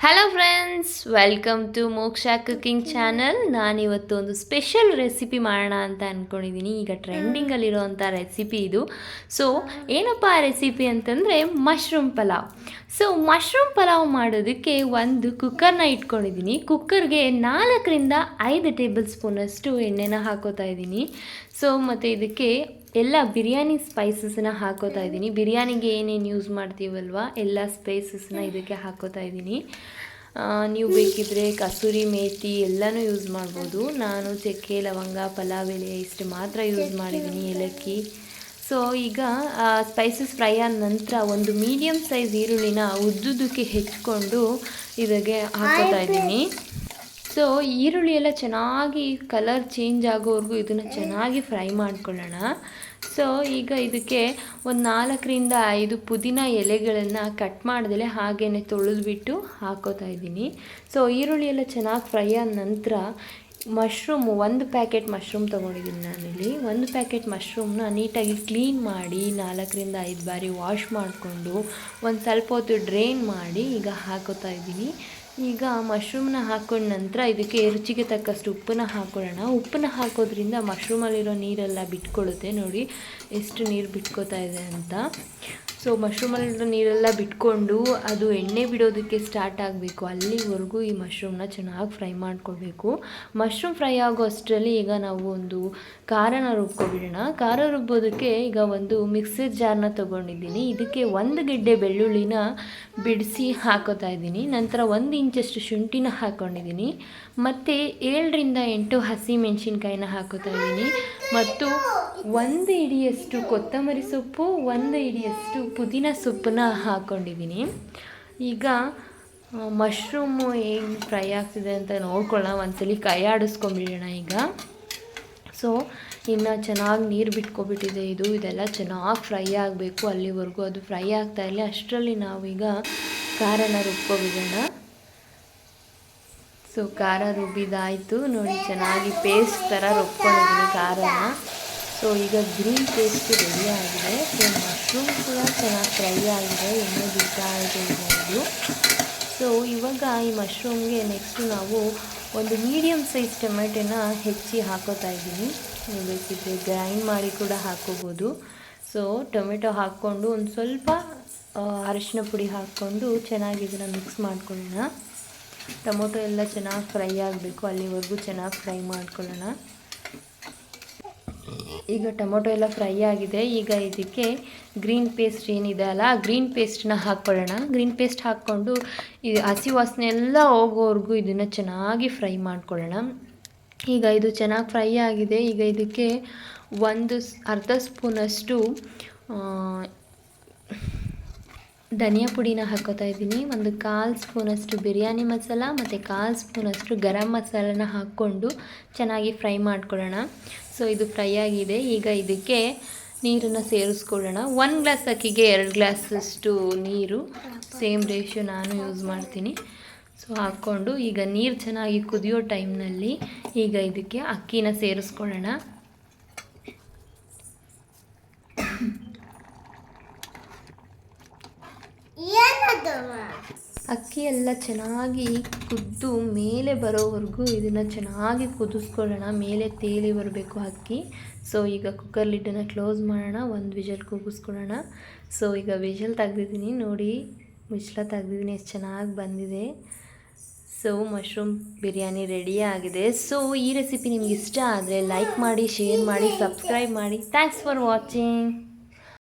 Hello friends, welcome to Moksha cooking channel. ನಾನಿವತ್ತು ಒಂದು special recipe ಮಾಡೋಣ ಅಂತ ಅಂದ್ಕೊಂಡಿದ್ದೀನಿ. ಈಗ ಟ್ರೆಂಡಿಂಗಲ್ಲಿರೋವಂಥ ರೆಸಿಪಿ ಇದು. ಸೊ ಏನಪ್ಪ ಆ ರೆಸಿಪಿ ಅಂತಂದರೆ mushroom pulao. So mushroom pulao ಮಾಡೋದಕ್ಕೆ ಒಂದು ಕುಕ್ಕರ್ನ ಇಟ್ಕೊಂಡಿದ್ದೀನಿ. ಕುಕ್ಕರ್ಗೆ 4-5 ಟೇಬಲ್ ಸ್ಪೂನಷ್ಟು ಎಣ್ಣೆನ ಹಾಕೋತಾ ಇದ್ದೀನಿ. ಸೊ ಮತ್ತು ಇದಕ್ಕೆ ಎಲ್ಲ ಬಿರಿಯಾನಿ ಸ್ಪೈಸಸ್ನ ಹಾಕೋತಾ ಇದ್ದೀನಿ. ಬಿರಿಯಾನಿಗೆ ಏನೇನು ಯೂಸ್ ಮಾಡ್ತೀವಲ್ವ ಎಲ್ಲ ಸ್ಪೈಸಸ್ನ ಇದಕ್ಕೆ ಹಾಕೋತಾ ಇದ್ದೀನಿ. ನೀವು ಬೇಕಿದ್ದರೆ ಕಸೂರಿ ಮೇಥಿ ಎಲ್ಲನೂ ಯೂಸ್ ಮಾಡ್ಬೋದು. ನಾನು ಚಕ್ಕೆ, ಲವಂಗ, ಪಲಾವ್ ಎಲೆ ಇಷ್ಟು ಮಾತ್ರ ಯೂಸ್ ಮಾಡಿದ್ದೀನಿ, ಏಲಕ್ಕಿ. ಸೊ ಈಗ ಸ್ಪೈಸಸ್ ಫ್ರೈ ಆದ ನಂತರ ಒಂದು ಮೀಡಿಯಮ್ ಸೈಜ್ ಈರುಳ್ಳಿನ ಉದ್ದುದಕ್ಕೆ ಹೆಚ್ಕೊಂಡು ಇದಕ್ಕೆ ಹಾಕೋತಾ ಇದ್ದೀನಿ. ಸೊ ಈರುಳ್ಳಿ ಎಲ್ಲ ಚೆನ್ನಾಗಿ ಕಲರ್ ಚೇಂಜ್ ಆಗೋವರೆಗೂ ಇದನ್ನು ಚೆನ್ನಾಗಿ ಫ್ರೈ ಮಾಡ್ಕೊಳ್ಳೋಣ. ಸೊ ಈಗ ಇದಕ್ಕೆ ಒಂದು 4-5 ಪುದೀನ ಎಲೆಗಳನ್ನು ಕಟ್ ಮಾಡ್ದಲೆ ಹಾಗೇ ತೊಳೆದ್ಬಿಟ್ಟು ಹಾಕೋತಾ ಇದ್ದೀನಿ. ಸೊ ಈರುಳ್ಳಿ ಎಲ್ಲ ಚೆನ್ನಾಗಿ ಫ್ರೈ ಆದ ನಂತರ ಮಶ್ರೂಮು 1 ಪ್ಯಾಕೆಟ್ ಮಶ್ರೂಮ್ ತೊಗೊಂಡಿದ್ದೀನಿ ನಾನಿಲ್ಲಿ. 1 ಪ್ಯಾಕೆಟ್ ಮಶ್ರೂಮ್ನ ನೀಟಾಗಿ ಕ್ಲೀನ್ ಮಾಡಿ 4-5 ಬಾರಿ ವಾಶ್ ಮಾಡಿಕೊಂಡು ಒಂದು ಸ್ವಲ್ಪ ಹೊತ್ತು ಡ್ರೈನ್ ಮಾಡಿ ಈಗ ಹಾಕೋತಾ ಇದ್ದೀನಿ. ಈಗ ಮಶ್ರೂಮ್ನ ಹಾಕೊಂಡ ನಂತರ ಇದಕ್ಕೆ ರುಚಿಗೆ ತಕ್ಕಷ್ಟು ಉಪ್ಪನ್ನ ಹಾಕೊಳ್ಳೋಣ. ಉಪ್ಪನ್ನ ಹಾಕೋದ್ರಿಂದ ಮಶ್ರೂಮಲ್ಲಿರೋ ನೀರೆಲ್ಲ ಬಿಟ್ಕೊಳ್ಳುತ್ತೆ. ನೋಡಿ ಎಷ್ಟು ನೀರು ಬಿಟ್ಕೋತಾ ಇದೆ ಅಂತ. ಸೊ ಮಶ್ರೂಮಲ್ಲಿರೋ ನೀರೆಲ್ಲ ಬಿಟ್ಕೊಂಡು ಅದು ಎಣ್ಣೆ ಬಿಡೋದಕ್ಕೆ ಸ್ಟಾರ್ಟ್ ಆಗಬೇಕು. ಅಲ್ಲಿವರೆಗೂ ಈ ಮಶ್ರೂಮ್ನ ಚೆನ್ನಾಗಿ ಫ್ರೈ ಮಾಡ್ಕೊಳ್ಬೇಕು. ಮಶ್ರೂಮ್ ಫ್ರೈ ಆಗೋ ಅಷ್ಟರಲ್ಲಿ ಈಗ ನಾವು ಒಂದು ಖಾರನ ರುಬ್ಕೊಬಿಡೋಣ. ಖಾರ ರುಬ್ಬೋದಕ್ಕೆ ಈಗ ಒಂದು ಮಿಕ್ಸರ್ ಜಾರ್ನ ತೊಗೊಂಡಿದ್ದೀನಿ. ಇದಕ್ಕೆ 1 ಗೆಡ್ಡೆ ಬೆಳ್ಳುಳ್ಳಿನ ಬಿಡಿಸಿ ಹಾಕೋತಾ ಇದ್ದೀನಿ. ನಂತರ 1 ಇಂಚಷ್ಟು ಶುಂಠಿನ ಹಾಕ್ಕೊಂಡಿದ್ದೀನಿ. ಮತ್ತು 7-8 ಹಸಿ ಮೆಣಸಿನ್ಕಾಯಿನ ಹಾಕೋತಾ ಇದ್ದೀನಿ. ಮತ್ತು 1 ಹಿಡಿಯಷ್ಟು ಕೊತ್ತಂಬರಿ ಸೊಪ್ಪು, 1 ಹಿಡಿಯಷ್ಟು ಪುದೀನ ಸೊಪ್ಪನ್ನ ಹಾಕ್ಕೊಂಡಿದ್ದೀನಿ. ಈಗ ಮಶ್ರೂಮು ಹೇಗೆ ಫ್ರೈ ಆಗ್ತಿದೆ ಅಂತ ನೋಡ್ಕೊಳ್ಳೋಣ. ಒಂದ್ಸಲಿ ಕೈ ಆಡಿಸ್ಕೊಂಬಿಡೋಣ ಈಗ. ಸೊ ಇನ್ನು ಚೆನ್ನಾಗಿ ನೀರು ಬಿಟ್ಕೊಬಿಟ್ಟಿದೆ ಇದೆಲ್ಲ ಚೆನ್ನಾಗಿ ಫ್ರೈ ಆಗಬೇಕು. ಅಲ್ಲಿವರೆಗೂ ಅದು ಫ್ರೈ ಆಗ್ತಾಯಿರಲಿ. ಅಷ್ಟರಲ್ಲಿ ನಾವೀಗ ಖಾರನ ರುಬ್ಕೊಬಿಡೋಣ. ಸೊ ಖಾರ ರುಬ್ಬಿದಾಯಿತು ನೋಡಿ, ಚೆನ್ನಾಗಿ ಪೇಸ್ಟ್ ಥರ ರುಬ್ಕೊಂಡಿದ್ದೀನಿ ಖಾರನ. ಸೊ ಈಗ ಗ್ರೀನ್ ಪೇಸ್ಟ್ ರೆಡಿ ಆಗಿದೆ. ಸೊ ಮಶ್ರೂಮ್ ಕೂಡ ಚೆನ್ನಾಗಿ ಫ್ರೈ ಆಗಿದೆ, ಎಣ್ಣೆ ಬಿಡ್ತಾ ಇದೆ ಇದು. ಸೊ ಇವಾಗ ಈ ಮಶ್ರೂಮ್ಗೆ ನೆಕ್ಸ್ಟು ನಾವು ಒಂದು ಮೀಡಿಯಮ್ ಸೈಜ್ ಟೊಮೆಟೊನ ಹೆಚ್ಚಿ ಹಾಕೋತಾ ಇದ್ದೀನಿ. ನೀವು ಬೇಕಿದ್ದರೆ ಗ್ರೈಂಡ್ ಮಾಡಿ ಕೂಡ ಹಾಕೋಬೋದು. ಸೊ ಟೊಮೆಟೊ ಹಾಕ್ಕೊಂಡು ಒಂದು ಸ್ವಲ್ಪ ಅರಿಶಿನ ಪುಡಿ ಹಾಕ್ಕೊಂಡು ಚೆನ್ನಾಗಿ ಇದನ್ನು ಮಿಕ್ಸ್ ಮಾಡ್ಕೊಳ್ಳೋಣ. ಟೊಮೊಟೊ ಎಲ್ಲ ಚೆನ್ನಾಗಿ ಫ್ರೈ ಆಗಬೇಕು, ಅಲ್ಲಿವರೆಗೂ ಚೆನ್ನಾಗಿ ಫ್ರೈ ಮಾಡ್ಕೊಳ್ಳೋಣ. ಈಗ ಟೊಮೊಟೊ ಎಲ್ಲ ಫ್ರೈ ಆಗಿದೆ. ಈಗ ಇದಕ್ಕೆ ಗ್ರೀನ್ ಪೇಸ್ಟ್ ಏನಿದೆ ಅಲ್ಲ, ಆ ಗ್ರೀನ್ ಪೇಸ್ಟನ್ನ ಹಾಕ್ಕೊಳ್ಳೋಣ. ಗ್ರೀನ್ ಪೇಸ್ಟ್ ಹಾಕ್ಕೊಂಡು ಇದು ಹಸಿ ವಾಸನೆ ಎಲ್ಲ ಹೋಗೋವರೆಗೂ ಇದನ್ನು ಚೆನ್ನಾಗಿ ಫ್ರೈ ಮಾಡ್ಕೊಳ್ಳೋಣ. ಈಗ ಇದು ಚೆನ್ನಾಗಿ ಫ್ರೈ ಆಗಿದೆ. ಈಗ ಇದಕ್ಕೆ ಅರ್ಧ ಸ್ಪೂನಷ್ಟು ಧನಿಯಾ ಪುಡಿನ ಹಾಕೋತಾ ಇದ್ದೀನಿ. 1/4 ಸ್ಪೂನಷ್ಟು ಬಿರಿಯಾನಿ ಮಸಾಲ ಮತ್ತು 1/4 ಸ್ಪೂನಷ್ಟು ಗರಂ ಮಸಾಲನ ಹಾಕ್ಕೊಂಡು ಚೆನ್ನಾಗಿ ಫ್ರೈ ಮಾಡ್ಕೊಳ್ಳೋಣ. ಸೊ ಇದು ಫ್ರೈ ಆಗಿದೆ. ಈಗ ಇದಕ್ಕೆ ನೀರನ್ನು ಸೇರಿಸ್ಕೊಳ್ಳೋಣ. 1 ಗ್ಲಾಸ್ ಅಕ್ಕಿಗೆ 2 ಗ್ಲಾಸಷ್ಟು ನೀರು, ಸೇಮ್ ರೇಷಿಯೋ ನಾನು ಯೂಸ್ ಮಾಡ್ತೀನಿ. ಸೊ ಹಾಕ್ಕೊಂಡು ಈಗ ನೀರು ಚೆನ್ನಾಗಿ ಕುದಿಯೋ ಟೈಮ್ನಲ್ಲಿ ಈಗ ಇದಕ್ಕೆ ಅಕ್ಕಿನ ಸೇರಿಸ್ಕೊಳ್ಳೋಣ. ಅಕ್ಕಿ ಎಲ್ಲ ಚೆನ್ನಾಗಿ ಕುದ್ದು ಮೇಲೆ ಬರೋವರೆಗೂ ಇದನ್ನು ಚೆನ್ನಾಗಿ ಕುದಿಸ್ಕೊಳ್ಳೋಣ. ಮೇಲೆ ತೇಲಿ ಬರಬೇಕು ಅಕ್ಕಿ. ಸೊ ಈಗ ಕುಕ್ಕರ್ ಲಿಡ್ಡನ್ನು ಕ್ಲೋಸ್ ಮಾಡೋಣ, 1 ವಿಷಲ್ ಕೂಗಿಸ್ಕೊಳ್ಳೋಣ. ಸೊ ಈಗ ವಿಷಲ್ ತೆಗ್ದಿದ್ದೀನಿ ನೋಡಿ, ವಿಷಲ ತೆಗ್ದಿದ್ದೀನಿ, ಎಷ್ಟು ಚೆನ್ನಾಗಿ ಬಂದಿದೆ. ಸೊ ಮಶ್ರೂಮ್ ಬಿರಿಯಾನಿ ರೆಡಿ ಆಗಿದೆ. ಸೊ ಈ ರೆಸಿಪಿ ನಿಮ್ಗೆ ಇಷ್ಟ ಆದರೆ ಲೈಕ್ ಮಾಡಿ, ಶೇರ್ ಮಾಡಿ, ಸಬ್ಸ್ಕ್ರೈಬ್ ಮಾಡಿ. Thanks for watching.